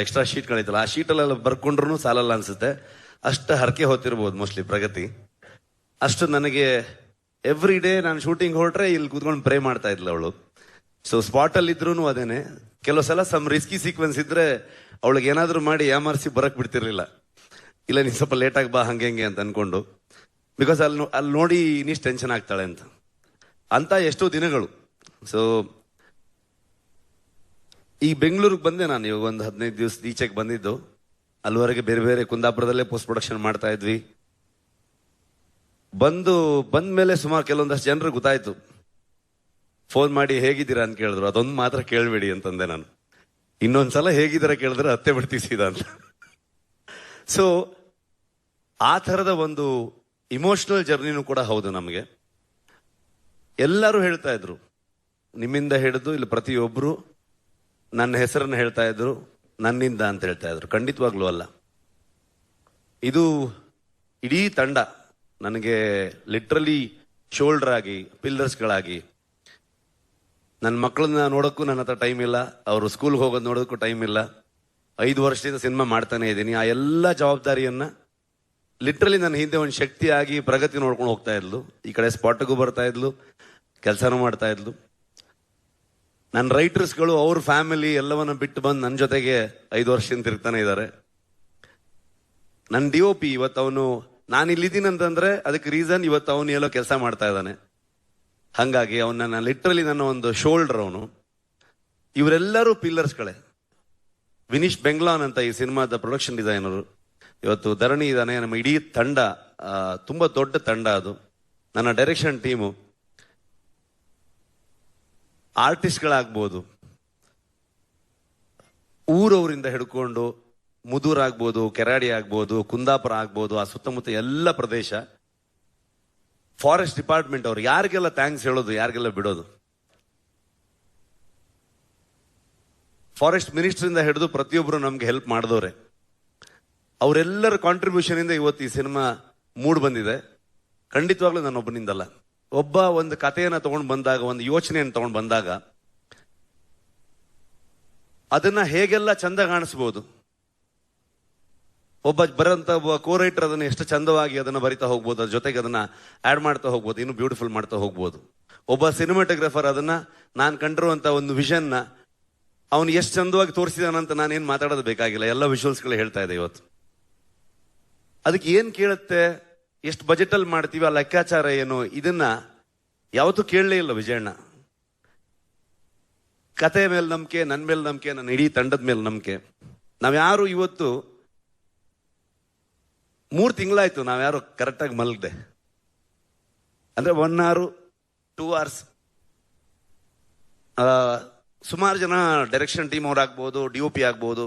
Extra ಶೀಟ್ಗಳಿತ್ತಲ್ಲ, ಆ ಶೀಟಲ್ಲೆಲ್ಲ ಬರ್ಕೊಂಡ್ರು ಸಾಲಲ್ಲ ಅನ್ಸುತ್ತೆ. ಅಷ್ಟು ಹರಕೆ ಹೊತ್ತಿರ್ಬೋದು ಮೋಸ್ಟ್ಲಿ ಪ್ರಗತಿ. ಅಷ್ಟು ನನಗೆ ಎವ್ರಿ ಡೇ ನಾನು ಶೂಟಿಂಗ್ ಹೊರಟ್ರೆ ಇಲ್ಲಿ ಕೂತ್ಕೊಂಡು ಪ್ರೇ ಮಾಡ್ತಾ ಇದ್ಲ ಅವಳು. ಸೊ ಸ್ಪಾಟ್ ಅಲ್ಲಿ ಇದ್ರು ಅದೇನೆ. ಕೆಲವು ಸಲ ಸಮ್ ರಿಸ್ಕಿ ಸೀಕ್ವೆನ್ಸ್ ಇದ್ರೆ ಅವಳಿಗೆ ಏನಾದ್ರು ಮಾಡಿ ಯಾಮಾರಿಸಿ ಬರಕ್ ಬಿಡ್ತಿರ್ಲಿಲ್ಲ. ಇಲ್ಲ ನೀನ್ ಸ್ವಲ್ಪ ಲೇಟ್ ಆಗಿ ಬಾ ಹಂಗೆ ಅಂತ ಅನ್ಕೊಂಡು, ಬಿಕಾಸ್ ಅಲ್ಲಿ ನೋಡಿ ಇನ್ನಿಷ್ಟು ಟೆನ್ಷನ್ ಆಗ್ತಾಳೆ ಅಂತ ಎಷ್ಟೋ ದಿನಗಳು. ಸೊ ಈ ಬೆಂಗಳೂರಿಗೆ ಬಂದೆ ನಾನು ಇವಾಗ ಒಂದು 15 ದಿವಸ ಈಚೆಗೆ ಬಂದಿದ್ದು. ಅಲ್ಲಿವರೆಗೆ ಬೇರೆ ಬೇರೆ ಕುಂದಾಪುರದಲ್ಲೇ ಪೋಸ್ಟ್ ಪ್ರೊಡಕ್ಷನ್ ಮಾಡ್ತಾ ಇದ್ವಿ. ಬಂದ ಮೇಲೆ ಸುಮಾರು ಕೆಲವೊಂದಷ್ಟು ಜನರು ಗೊತ್ತಾಯ್ತು. ಫೋನ್ ಮಾಡಿ ಹೇಗಿದ್ದೀರಾ ಅಂತ ಕೇಳಿದ್ರು. ಅದೊಂದು ಮಾತ್ರ ಕೇಳಬೇಡಿ ಅಂತಂದೆ ನಾನು. ಇನ್ನೊಂದ್ಸಲ ಹೇಗಿದ್ದೀರಾ ಕೇಳಿದ್ರೆ ಹತ್ತೆ ಬಿಡ್ತೀಸಿದ ಅಂತ. ಸೊ ಆ ಥರದ ಒಂದು ಇಮೋಷನಲ್ ಜರ್ನಿನೂ ಕೂಡ ಹೌದು ನಮಗೆ. ಎಲ್ಲರೂ ಹೇಳ್ತಾ ಇದ್ರು, ನಿಮ್ಮಿಂದ ಹಿಡಿದು ಇಲ್ಲಿ ಪ್ರತಿಯೊಬ್ರು ನನ್ನ ಹೆಸರನ್ನು ಹೇಳ್ತಾ ಇದ್ರು, ನನ್ನಿಂದ ಅಂತ ಹೇಳ್ತಾ ಇದ್ರು. ಖಂಡಿತವಾಗ್ಲೂ ಅಲ್ಲ. ಇದು ಇಡೀ ತಂಡ ನನಗೆ ಲಿಟ್ರಲಿ ಶೋಲ್ಡರ್ ಆಗಿ, ಪಿಲ್ಲರ್ಸ್ಗಳಾಗಿ. ನನ್ನ ಮಕ್ಕಳನ್ನ ನೋಡೋಕ್ಕೂ ನನ್ನ ಹತ್ರ ಟೈಮ್ ಇಲ್ಲ, ಅವರು ಸ್ಕೂಲ್ಗೆ ಹೋಗೋದು ನೋಡೋದಕ್ಕೂ ಟೈಮ್ ಇಲ್ಲ. 5 ವರ್ಷದಿಂದ ಸಿನಿಮಾ ಮಾಡ್ತಾನೆ ಇದ್ದೀನಿ. ಆ ಎಲ್ಲ ಜವಾಬ್ದಾರಿಯನ್ನ ಲಿಟ್ರಲಿ ನನ್ನ ಹಿಂದೆ ಒಂದು ಶಕ್ತಿ ಆಗಿ ಪ್ರಗತಿ ನೋಡ್ಕೊಂಡು ಹೋಗ್ತಾ ಇದ್ಲು. ಈ ಕಡೆ ಸ್ಪಾಟ್ಗೂ ಬರ್ತಾ ಇದ್ಲು, ಕೆಲಸನೂ ಮಾಡ್ತಾ ಇದ್ಲು. ನನ್ನ ರೈಟರ್ಸ್ಗಳು ಅವ್ರ ಫ್ಯಾಮಿಲಿ ಎಲ್ಲವನ್ನ ಬಿಟ್ಟು ಬಂದು ನನ್ನ ಜೊತೆಗೆ 5 ವರ್ಷದಿಂದ ತಿರುಗ್ತಾನೆ ಇದ್ದಾರೆ. ನನ್ನ DOP ಇವತ್ತು ಅವನು, ನಾನು ಇಲ್ಲಿದ್ದೀನಿ ಅಂತಂದ್ರೆ ಅದಕ್ಕೆ ರೀಸನ್ ಇವತ್ತು ಅವನು ಎಲ್ಲೋ ಕೆಲಸ ಮಾಡ್ತಾ ಇದ್ದಾನೆ. ಹಂಗಾಗಿ ಅವನ ಲಿಟ್ರಲಿ ನನ್ನ ಒಂದು ಶೋಲ್ಡರ್ ಅವನು. ಇವರೆಲ್ಲರೂ ಪಿಲ್ಲರ್ಸ್ಗಳೇ. ವಿನೀಶ್ ಬೆಂಗ್ಲಾನ್ ಅಂತ ಈ ಸಿನಿಮಾದ ಪ್ರೊಡಕ್ಷನ್ ಡಿಸೈನರು. ಇವತ್ತು ಧರಣಿ ಇದ್ದಾನೆ. ನಮ್ಮ ಇಡೀ ತಂಡ ತುಂಬಾ ದೊಡ್ಡ ತಂಡ ಅದು. ನನ್ನ ಡೈರೆಕ್ಷನ್ ಟೀಮು, ಆರ್ಟಿಸ್ಟ್ಗಳಾಗ್ಬೋದು, ಊರವರಿಂದ ಹಿಡ್ಕೊಂಡು ಮುದೂರ್ ಆಗ್ಬೋದು, ಕೆರಾಡಿ ಆಗ್ಬೋದು, ಕುಂದಾಪುರ ಆಗ್ಬೋದು, ಆ ಸುತ್ತಮುತ್ತ ಎಲ್ಲ ಪ್ರದೇಶ, ಫಾರೆಸ್ಟ್ ಡಿಪಾರ್ಟ್ಮೆಂಟ್ ಅವ್ರು, ಯಾರಿಗೆಲ್ಲ ಥ್ಯಾಂಕ್ಸ್ ಹೇಳೋದು, ಯಾರಿಗೆಲ್ಲ ಬಿಡೋದು. ಫಾರೆಸ್ಟ್ ಮಿನಿಸ್ಟರ್ ಇಂದ ಹಿಡಿದು ಪ್ರತಿಯೊಬ್ಬರು ನಮ್ಗೆ ಹೆಲ್ಪ್ ಮಾಡಿದವ್ರೆ. ಅವರೆಲ್ಲರ ಕಾಂಟ್ರಿಬ್ಯೂಷನ್ ಇಂದ ಇವತ್ತು ಈ ಸಿನಿಮಾ ಮೂಡ್ ಬಂದಿದೆ. ಖಂಡಿತವಾಗ್ಲೂ ನಾನು ಒಬ್ಬನಿಂದಲ್ಲ. ಒಬ್ಬ ಒಂದು ಕಥೆಯನ್ನ ತಗೊಂಡು ಬಂದಾಗ, ಒಂದು ಯೋಚನೆಯನ್ನು ತಗೊಂಡು ಬಂದಾಗ ಅದನ್ನ ಹೇಗೆಲ್ಲ ಚಂದ ಕಾಣಿಸ್ಬೋದು. ಒಬ್ಬ ಕೋ ರೈಟರ್ ಅದನ್ನ ಎಷ್ಟು ಚಂದವಾಗಿ ಅದನ್ನ ಬರಿತಾ ಹೋಗ್ಬೋದು, ಅದ್ರ ಜೊತೆಗೆ ಅದನ್ನ ಆಡ್ ಮಾಡ್ತಾ ಹೋಗ್ಬೋದು, ಇನ್ನು ಬ್ಯೂಟಿಫುಲ್ ಮಾಡ್ತಾ ಹೋಗ್ಬೋದು. ಒಬ್ಬ ಸಿನಿಮಾಟೋಗ್ರಫರ್ ಅದನ್ನ ನಾನು ಕಂಡಿರುವಂತ ಒಂದು ವಿಷನ್ ನ ಅವನು ಎಷ್ಟು ಚಂದವಾಗಿ ತೋರಿಸಿದಾನಂತ ನಾನೇನ್ ಮಾತಾಡೋದು ಬೇಕಾಗಿಲ್ಲ. ಎಲ್ಲ ವಿಜುವಲ್ಸ್ಗಳು ಹೇಳ್ತಾ ಇದೆ ಇವತ್ತು. ಅದಕ್ಕೆ ಏನ್ ಕೇಳುತ್ತೆ, ಎಷ್ಟು ಬಜೆಟ್ ಅಲ್ಲಿ ಮಾಡ್ತೀವಿ, ಆ ಲೆಕ್ಕಾಚಾರ ಏನು, ಇದನ್ನ ಯಾವತ್ತೂ ಕೇಳಲೇ ಇಲ್ಲ ವಿಜಯಣ್ಣ. ಕತೆ ಮೇಲೆ ನಂಬಿಕೆ, ನನ್ನ ಮೇಲೆ ನಂಬಿಕೆ, ನನ್ನ ಇಡೀ ತಂಡದ ಮೇಲೆ ನಂಬಿಕೆ. ನಾವ್ಯಾರು ಇವತ್ತು 3 ತಿಂಗಳಾಯ್ತು ನಾವ್ಯಾರು ಕರೆಕ್ಟಾಗಿ ಮಲಗದೆ. ಅಂದ್ರೆ 1 hour 2 hours. ಸುಮಾರು ಜನ ಡೈರೆಕ್ಷನ್ ಟೀಮ್ ಅವ್ರಾಗ್ಬೋದು, DOP ಆಗ್ಬೋದು,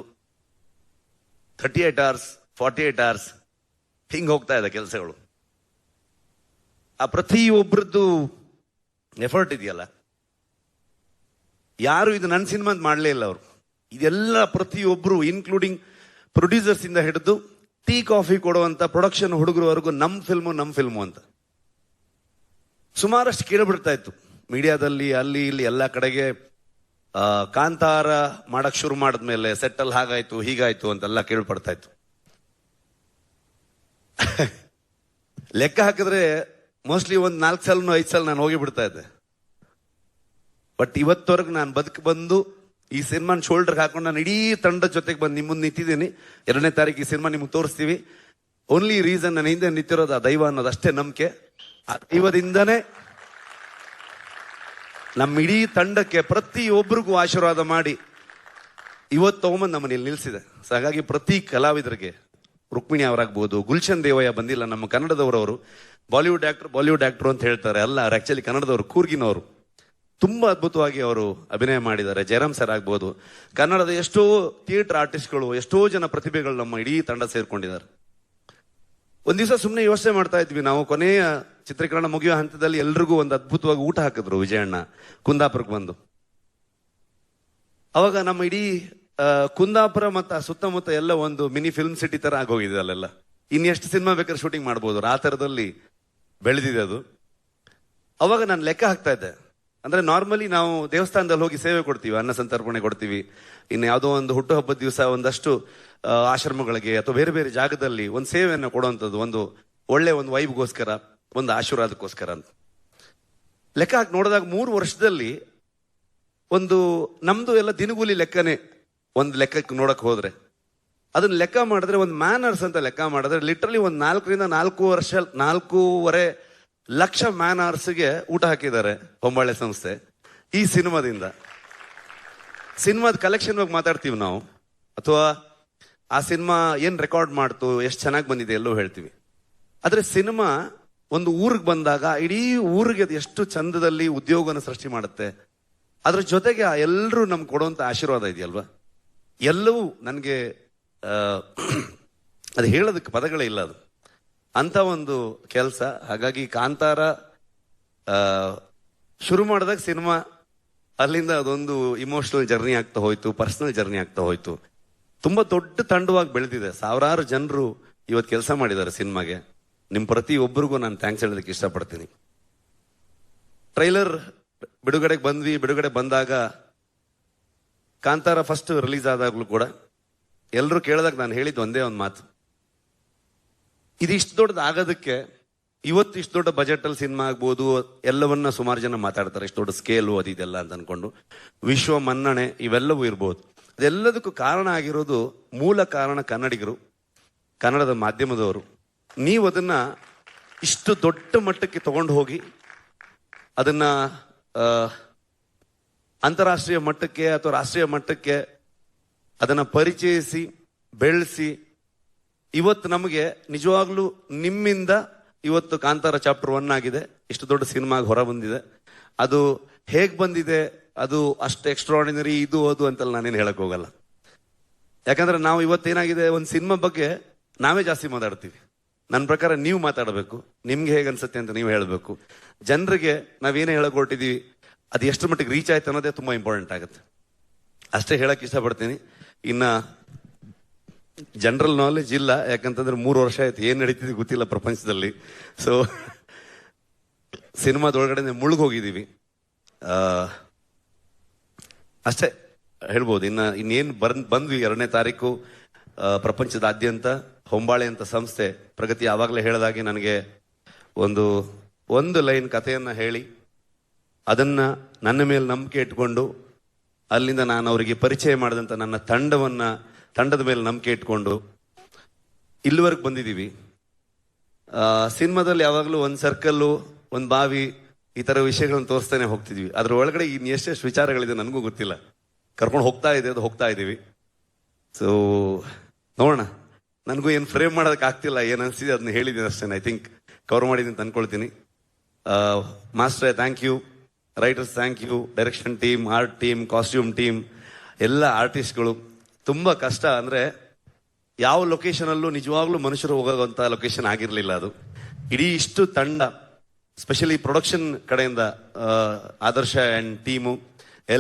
38 hours 48 hours ಹಿಂಗ್ ಹೋಗ್ತಾ ಇದೆ ಕೆಲಸಗಳು. ಆ ಪ್ರತಿಯೊಬ್ಬರದ್ದು ಎಫರ್ಟ್ ಇದೆಯಲ್ಲ, ಯಾರು ಇದು ನನ್ನ ಸಿನಿಮಾ ಅಂತ ಮಾಡಲೇ ಇಲ್ಲ ಅವರು. ಇದೆಲ್ಲ ಪ್ರತಿಯೊಬ್ರು, ಇನ್ಕ್ಲೂಡಿಂಗ್ ಪ್ರೊಡ್ಯೂಸರ್ಸ್ ಇಂದ ಹಿಡಿದು ಟೀ ಕಾಫಿ ಕೊಡುವಂತ ಪ್ರೊಡಕ್ಷನ್ ಹುಡುಗರವರೆಗೂ ನಮ್ ಫಿಲ್ಮು ಅಂತ ಸುಮಾರಷ್ಟು ಕೇಳ್ಬಿಡ್ತಾ ಇತ್ತು ಮೀಡಿಯಾದಲ್ಲಿ, ಅಲ್ಲಿ ಇಲ್ಲಿ ಎಲ್ಲ ಕಡೆಗೆ. ಕಾಂತಾರ ಮಾಡಕ್ ಶುರು ಮಾಡಿದ್ಮೇಲೆ ಸೆಟ್ಟಲ್ ಹಾಗಾಯ್ತು ಹೀಗಾಯ್ತು ಅಂತೆಲ್ಲ ಕೇಳ್ಪಡ್ತಾ ಇತ್ತು. ಲೆಕ್ಕ ಹಾಕಿದ್ರೆ ಮೋಸ್ಟ್ಲಿ ಒಂದು 4 ಸಲನೋ 5 ಸಲ ನಾನು ಹೋಗಿ ಬಿಡ್ತಾ ಇದ್ದೆ. ಬಟ್ ಇವತ್ತವರೆಗೂ ನಾನು ಬಂದು ಈ ಸಿನಿಮಾನ ಶೋಲ್ಡರ್ಗೆ ಹಾಕೊಂಡು ನಾನು ಇಡೀ ತಂಡದ ಜೊತೆಗೆ ಬಂದು ನಿಮ್ಮ ಮುಂದೆ ನಿಂತಿದ್ದೀನಿ. 2ನೇ ತಾರೀಕು ಈ ಸಿನಿಮಾ ನಿಮ್ಗೆ ತೋರಿಸ್ತೀವಿ. ಓನ್ಲಿ ರೀಸನ್ ನನ್ನ ಹಿಂದೆ ನಿಂತಿರೋದು ಆ ದೈವ ಅನ್ನೋದು ಅಷ್ಟೇ ನಂಬಿಕೆ. ಆ ದೈವದಿಂದನೇ ನಮ್ಮ ಇಡೀ ತಂಡಕ್ಕೆ ಪ್ರತಿಯೊಬ್ಬರಿಗೂ ಆಶೀರ್ವಾದ ಮಾಡಿ ಇವತ್ತು ತಗೊಂಬಂದು ನಮ್ಮಲ್ಲಿ ನಿಲ್ಸಿದೆ. ಸೊ ಹಾಗಾಗಿ ಪ್ರತಿ ಕಲಾವಿದರಿಗೆ, ರುಕ್ಮಿಣಿ ಅವರಾಗ್ಬೋದು, ಗುಲ್ಶನ್ ದೇವಯ್ಯ ಬಂದಿಲ್ಲ, ನಮ್ಮ ಕನ್ನಡದವರವರು. ಬಾಲಿವುಡ್ ಆಕ್ಟರ್ ಅಂತ ಹೇಳ್ತಾರೆ, ಅಲ್ಲ ಅವ್ರು ಆಕ್ಚುಲಿ ಕನ್ನಡದವರು, ಕೂರ್ಗಿನವರು. ತುಂಬಾ ಅದ್ಭುತವಾಗಿ ಅವರು ಅಭಿನಯ ಮಾಡಿದ್ದಾರೆ. ಜಯರಾಮ್ ಸರ್ ಆಗ್ಬೋದು, ಕನ್ನಡದ ಎಷ್ಟೋ ಥಿಯೇಟರ್ ಆರ್ಟಿಸ್ಟ್ಗಳು, ಎಷ್ಟೋ ಜನ ಪ್ರತಿಭೆಗಳು ನಮ್ಮ ಇಡೀ ತಂಡ ಸೇರ್ಕೊಂಡಿದ್ದಾರೆ. ಒಂದ್ ದಿವಸ ಸುಮ್ಮನೆ ಯೋಚನೆ ಮಾಡ್ತಾ ಇದ್ವಿ ನಾವು, ಕೊನೆಯ ಚಿತ್ರೀಕರಣ ಮುಗಿಯೋ ಹಂತದಲ್ಲಿ ಎಲ್ರಿಗೂ ಒಂದು ಅದ್ಭುತವಾಗಿ ಊಟ ಹಾಕಿದ್ರು ವಿಜಯಣ್ಣ ಕುಂದಾಪುರಕ್ಕೆ ಬಂದು. ಅವಾಗ ನಮ್ಮ ಇಡೀ ಕುಂದಾಪುರ ಮತ್ತು ಸುತ್ತಮುತ್ತ ಎಲ್ಲ ಒಂದು ಮಿನಿ ಫಿಲ್ಮ್ ಸಿಟಿ ತರ ಆಗೋಗಿದೆ. ಅಲ್ಲೆಲ್ಲ ಇನ್ನೆಷ್ಟು ಸಿನಿಮಾ ಬೇಕಾದ್ರೆ ಶೂಟಿಂಗ್ ಮಾಡ್ಬೋದು, ಆ ತರದಲ್ಲಿ ಬೆಳೆದಿದೆ ಅದು. ಅವಾಗ ನಾನು ಲೆಕ್ಕ ಹಾಕ್ತಾ ಇದ್ದೆ, ಅಂದ್ರೆ ನಾರ್ಮಲಿ ನಾವು ದೇವಸ್ಥಾನದಲ್ಲಿ ಹೋಗಿ ಸೇವೆ ಕೊಡ್ತೀವಿ, ಅನ್ನ ಸಂತರ್ಪಣೆ ಕೊಡ್ತೀವಿ, ಇನ್ನು ಯಾವುದೋ ಒಂದು ಹುಟ್ಟುಹಬ್ಬದ ದಿವಸ ಒಂದಷ್ಟು ಆಶ್ರಮಗಳಿಗೆ ಅಥವಾ ಬೇರೆ ಬೇರೆ ಜಾಗದಲ್ಲಿ ಒಂದು ಸೇವೆಯನ್ನು ಕೊಡುವಂಥದ್ದು, ಒಂದು ಒಳ್ಳೆ ಒಂದು ವೈಬ್ಗೋಸ್ಕರ, ಒಂದು ಆಶೀರ್ವಾದಕ್ಕೋಸ್ಕರ ಅಂತ. ಲೆಕ್ಕ ಹಾಕಿ ನೋಡಿದಾಗ 3 ವರ್ಷದಲ್ಲಿ ಒಂದು ನಮ್ದು ಎಲ್ಲ ದಿನಗೂಲಿ ಲೆಕ್ಕನೇ. ಒಂದು ಲೆಕ್ಕಕ್ಕೆ ನೋಡಕ್ ಹೋದ್ರೆ ಅದನ್ನ ಲೆಕ್ಕ ಮಾಡಿದ್ರೆ, ಒಂದು ಮ್ಯಾನರ್ಸ್ ಅಂತ ಲೆಕ್ಕ ಮಾಡಿದ್ರೆ ಲಿಟ್ರಲಿ ಒಂದು 4ರಿಂದ 4.5 ಲಕ್ಷ ಮ್ಯಾನರ್ಸ್ಗೆ ಊಟ ಹಾಕಿದ್ದಾರೆ ಹೊಂಬಾಳೆ ಸಂಸ್ಥೆ ಈ ಸಿನಿಮಾದಿಂದ. ಸಿನಿಮಾದ ಕಲೆಕ್ಷನ್ ಬಗ್ಗೆ ಮಾತಾಡ್ತೀವಿ ನಾವು, ಅಥವಾ ಆ ಸಿನಿಮಾ ಏನ್ ರೆಕಾರ್ಡ್ ಮಾಡ್ತು, ಎಷ್ಟು ಚೆನ್ನಾಗಿ ಬಂದಿದೆ ಎಲ್ಲೋ ಹೇಳ್ತೀವಿ. ಆದ್ರೆ ಸಿನಿಮಾ ಒಂದು ಊರಿಗೆ ಬಂದಾಗ ಇಡೀ ಊರಿಗೆ ಅದು ಎಷ್ಟು ಚಂದದಲ್ಲಿ ಉದ್ಯೋಗನ ಸೃಷ್ಟಿ ಮಾಡುತ್ತೆ. ಅದ್ರ ಜೊತೆಗೆ ಎಲ್ಲರೂ ನಮ್ಗೆ ಕೊಡುವಂತ ಆಶೀರ್ವಾದ ಇದೆಯಲ್ವಾ, ಎಲ್ಲವೂ ನನಗೆ ಅದು ಹೇಳೋದಕ್ಕೆ ಪದಗಳೇ ಇಲ್ಲ. ಅದು ಅಂತ ಒಂದು ಕೆಲಸ. ಹಾಗಾಗಿ ಕಾಂತಾರ ಶುರು ಮಾಡಿದಾಗ ಸಿನಿಮಾ, ಅಲ್ಲಿಂದ ಅದೊಂದು ಇಮೋಷನಲ್ ಜರ್ನಿ ಆಗ್ತಾ ಹೋಯ್ತು, ಪರ್ಸನಲ್ ಜರ್ನಿ ಆಗ್ತಾ ಹೋಯ್ತು. ತುಂಬಾ ದೊಡ್ಡ ತಂಡವಾಗಿ ಬೆಳೆದಿದೆ. 1000 ಜನರು ಇವತ್ತು ಕೆಲಸ ಮಾಡಿದ್ದಾರೆ ಸಿನಿಮಾಗೆ. ನಿಮ್ ಪ್ರತಿಯೊಬ್ಬರಿಗೂ ನಾನು ಥ್ಯಾಂಕ್ಸ್ ಹೇಳೋದಕ್ಕೆ ಇಷ್ಟಪಡ್ತೀನಿ. ಟ್ರೈಲರ್ ಬಿಡುಗಡೆ ಬಂದಾಗ, ಕಾಂತಾರ ಫಸ್ಟ್ ರಿಲೀಸ್ ಆದಾಗ್ಲೂ ಕೂಡ ಎಲ್ಲರೂ ಕೇಳಿದಾಗ ನಾನು ಹೇಳಿದ್ದು ಒಂದೇ ಒಂದು ಮಾತು, ಇದು ಇಷ್ಟು ದೊಡ್ಡದು ಆಗೋದಕ್ಕೆ, ಇವತ್ತು ಇಷ್ಟು ದೊಡ್ಡ ಬಜೆಟ್ ಅಲ್ಲಿ ಸಿನಿಮಾ ಆಗ್ಬೋದು, ಎಲ್ಲವನ್ನ ಸುಮಾರು ಜನ ಮಾತಾಡ್ತಾರೆ, ಇಷ್ಟು ದೊಡ್ಡ ಸ್ಕೇಲು ಅದಿದೆಲ್ಲ ಅಂತ ಅನ್ಕೊಂಡು, ವಿಶ್ವ ಮನ್ನಣೆ ಇವೆಲ್ಲವೂ ಇರ್ಬೋದು. ಅದೆಲ್ಲದಕ್ಕೂ ಕಾರಣ ಆಗಿರೋದು, ಮೂಲ ಕಾರಣ ಕನ್ನಡಿಗರು, ಕನ್ನಡದ ಮಾಧ್ಯಮದವರು. ನೀವು ಅದನ್ನ ಇಷ್ಟು ದೊಡ್ಡ ಮಟ್ಟಕ್ಕೆ ತಗೊಂಡು ಹೋಗಿ ಅದನ್ನ ಅಂತಾರಾಷ್ಟ್ರೀಯ ಮಟ್ಟಕ್ಕೆ ಅಥವಾ ರಾಷ್ಟ್ರೀಯ ಮಟ್ಟಕ್ಕೆ ಅದನ್ನ ಪರಿಚಯಿಸಿ ಬೆಳೆಸಿ, ಇವತ್ತು ನಮಗೆ ನಿಜವಾಗ್ಲೂ ನಿಮ್ಮಿಂದ ಇವತ್ತು ಕಾಂತಾರ ಚಾಪ್ಟರ್ 1 ಆಗಿದೆ, ಇಷ್ಟು ದೊಡ್ಡ ಸಿನಿಮಾಗೆ ಹೊರ ಬಂದಿದೆ. ಅದು ಹೇಗ್ ಬಂದಿದೆ, ಅದು ಅಷ್ಟು ಎಕ್ಸ್ಟ್ರಾರ್ಡಿನರಿ ಇದು ಅದು ಅಂತೆಲ್ಲ ನಾನೇನು ಹೇಳಕ್ ಹೋಗಲ್ಲ. ಯಾಕಂದ್ರೆ ನಾವು ಇವತ್ತೇನಾಗಿದೆ, ಒಂದು ಸಿನಿಮಾ ಬಗ್ಗೆ ನಾವೇ ಜಾಸ್ತಿ ಮಾತಾಡ್ತೀವಿ. ನನ್ನ ಪ್ರಕಾರ ನೀವು ಮಾತಾಡಬೇಕು, ನಿಮ್ಗೆ ಹೇಗೆ ಅನ್ಸುತ್ತೆ ಅಂತ ನೀವು ಹೇಳಬೇಕು. ಜನರಿಗೆ ನಾವೇನೇ ಹೇಳಕ್ ಹೊರಟಿದೀವಿ ಅದು ಎಷ್ಟು ಮಟ್ಟಿಗೆ ರೀಚ್ ಆಯ್ತು ಅನ್ನೋದೇ ತುಂಬಾ ಇಂಪಾರ್ಟೆಂಟ್ ಆಗುತ್ತೆ. ಅಷ್ಟೇ ಹೇಳಕ್ ಇಷ್ಟಪಡ್ತೀನಿ. ಇನ್ನ ಜನರಲ್ ನಾಲೆಜ್ ಇಲ್ಲ, ಯಾಕಂತಂದ್ರೆ 3 ವರ್ಷ ಆಯ್ತು, ಏನ್ ನಡೀತಿದೆ ಗೊತ್ತಿಲ್ಲ ಪ್ರಪಂಚದಲ್ಲಿ. ಸೊ ಸಿನಿಮಾದೊಳಗಡೆ ಮುಳುಗೋಗಿದ್ದೀವಿ, ಅಷ್ಟೇ ಹೇಳ್ಬೋದು. ಇನ್ನೇನು ಬಂದ್ವಿ 2ನೇ ತಾರೀಕು ಪ್ರಪಂಚದಾದ್ಯಂತ ಹೊಂಬಾಳೆ ಅಂತ ಸಂಸ್ಥೆ ಪ್ರಗತಿ ಆವಾಗಲೇ ಹೇಳಿದಾಗೆ ನನಗೆ ಒಂದು ಲೈನ್ ಕಥೆಯನ್ನ ಹೇಳಿ, ಅದನ್ನ ನನ್ನ ಮೇಲೆ ನಂಬಿಕೆ ಇಟ್ಕೊಂಡು, ಅಲ್ಲಿಂದ ನಾನು ಅವರಿಗೆ ಪರಿಚಯ ಮಾಡಿದಂತ ನನ್ನ ತಂಡದ ಮೇಲೆ ನಂಬಿಕೆ ಇಟ್ಕೊಂಡು ಇಲ್ಲಿವರೆಗೆ ಬಂದಿದ್ದೀವಿ. ಸಿನಿಮಾದಲ್ಲಿ ಯಾವಾಗಲೂ ಒಂದು ಸರ್ಕಲ್ಲು, ಒಂದು ಬಾವಿ, ಈ ತರ ವಿಷಯಗಳನ್ನು ತೋರಿಸ್ತಾನೆ ಹೋಗ್ತಿದ್ವಿ. ಅದ್ರ ಒಳಗಡೆ ಇನ್ನು ಎಷ್ಟೆಷ್ಟು ವಿಚಾರಗಳಿದೆ ನನಗೂ ಗೊತ್ತಿಲ್ಲ. ಕರ್ಕೊಂಡು ಹೋಗ್ತಾ ಇದೀವಿ. ಸೊ ನೋಡೋಣ. ನನಗೂ ಏನು ಫ್ರೇಮ್ ಮಾಡೋದಕ್ಕೆ ಆಗ್ತಿಲ್ಲ, ಏನ್ ಅನ್ಸಿದೆ ಅದನ್ನ ಹೇಳಿದ್ದೀನಿ ಅಷ್ಟೇ. ಐ ಥಿಂಕ್ ಕವರ್ ಮಾಡಿದ್ದೀನಿ ಅಂತ ಅನ್ಕೊಳ್ತೀನಿ. Master thank you, writers thank you, direction team, art team, costume team, ಎಲ್ಲ ಆರ್ಟಿಸ್ಟ್ಗಳು. ತುಂಬಾ ಕಷ್ಟ. ಅಂದ್ರೆ ಯಾವ ಲೊಕೇಶನ್ ಅಲ್ಲೂ ನಿಜವಾಗ್ಲೂ ಮನುಷ್ಯರು ಹೋಗುವಂತ ಲೊಕೇಶನ್ ಆಗಿರ್ಲಿಲ್ಲ ಅದು. ಇಡೀ ಇಷ್ಟು ತಂಡ, ಸ್ಪೆಷಲಿ ಪ್ರೊಡಕ್ಷನ್ ಕಡೆಯಿಂದ ಆದರ್ಶ ಅಂಡ್ ಟೀಮು,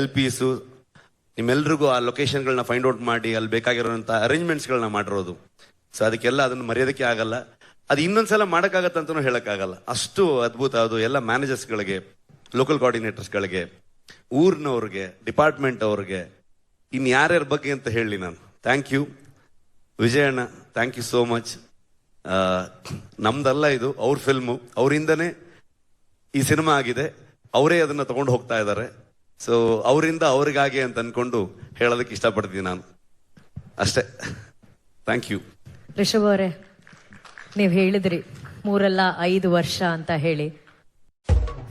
LPs, ನಿಮ್ಮೆಲ್ರಿಗೂ ಆ ಲೊಕೇಶನ್ಗಳನ್ನ ಫೈಂಡ್ ಔಟ್ ಮಾಡಿ ಅಲ್ಲಿ ಬೇಕಾಗಿರುವಂತ ಅರೇಂಜ್ಮೆಂಟ್ಸ್ಗಳನ್ನ ಮಾಡಿರೋದು. ಸೊ ಅದಕ್ಕೆಲ್ಲ ಅದನ್ನ ಮರೆಯೋದಕ್ಕೆ ಆಗಲ್ಲ. ಅದು ಇನ್ನೊಂದ್ಸಲ ಮಾಡಕ್ಕಾಗತ್ತಂತನೂ ಹೇಳಕ್ಕಾಗಲ್ಲ, ಅಷ್ಟು ಅದ್ಭುತ ಅದು. ಎಲ್ಲ ಮ್ಯಾನೇಜರ್ಸ್ಗಳಿಗೆ, ಲೋಕಲ್ ಕೋಆರ್ಡಿನೇಟರ್ಸ್ಗಳಿಗೆ, ಊರ್ನವ್ರಿಗೆ, ಡಿಪಾರ್ಟ್ಮೆಂಟ್ ಅವ್ರಿಗೆ, ಇನ್ ಯಾರ್ಯಾರ ಬಗ್ಗೆ ಅಂತ ಹೇಳಿ ನಾನು. ಥ್ಯಾಂಕ್ ಯು ವಿಜಯಣ್ಣ, ಥ್ಯಾಂಕ್ ಯು ಸೋ ಮಚ್. ನಮ್ದಲ್ಲ ಇದು, ಅವ್ರ ಫಿಲ್ಮು, ಅವರಿಂದನೇ ಈ ಸಿನಿಮಾ ಆಗಿದೆ, ಅವರೇ ಅದನ್ನ ತಗೊಂಡು ಹೋಗ್ತಾ ಇದ್ದಾರೆ. ಸೊ ಅವರಿಂದ ಅವ್ರಿಗಾಗೆ ಅಂತ ಅನ್ಕೊಂಡು ಹೇಳೋದಕ್ಕೆ ಇಷ್ಟಪಡ್ತೀನಿ ನಾನು, ಅಷ್ಟೇ. Thank you. ರಿಷಬ್ ಅವರೇ, ನೀವು ಹೇಳಿದ್ರಿ 3 ಅಲ್ಲ 5 ವರ್ಷ ಅಂತ ಹೇಳಿ.